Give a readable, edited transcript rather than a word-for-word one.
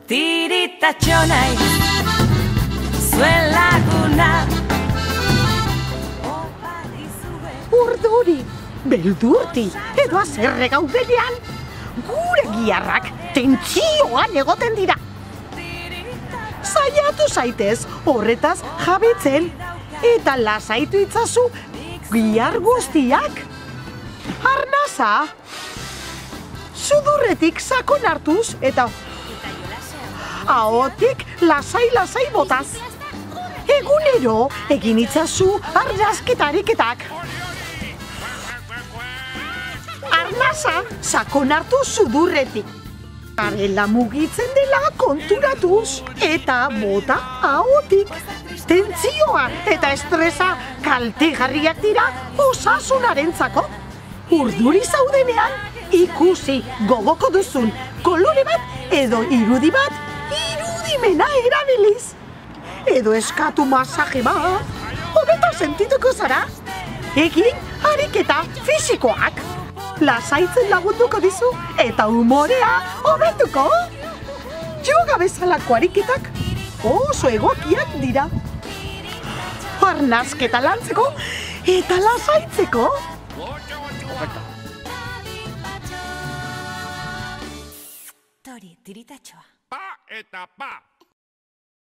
Tiritatxo naiz, zuen laguna. Urduri, beldurti, edo azerre gaudenean, gure giharrak tentsioan egoten dira. Saiatu zaitez horretaz jabetzen, eta lasaitu itzazu gihar guztiak. Arnasa, sudurretik sakon hartuz eta ahotik lasai botaz. Egunero egin itzazu arnasketa-ariketak. Arnasa, sakon hartu sudurretik. Garela mugitzen dela konturatuz, eta bota ahotik. Tentsioa eta estresa kaltegarriak dira osasunarentzako. Urduri zaudenean, ikusi gogoko duzun kolore bat edo irudi bat, irudimena erabiliz. Edo eskatu masaje bat, hobeto sentituko zara. Egin ariketa fisikoak. Lasaitzen lagunduko dizu eta umorea hobetuko. Yoga bezalako ariketak oso egokiak dira. Arnasketa lantzeko eta lasaitzeko. Tori, tiritatxoa. Pa eta pa.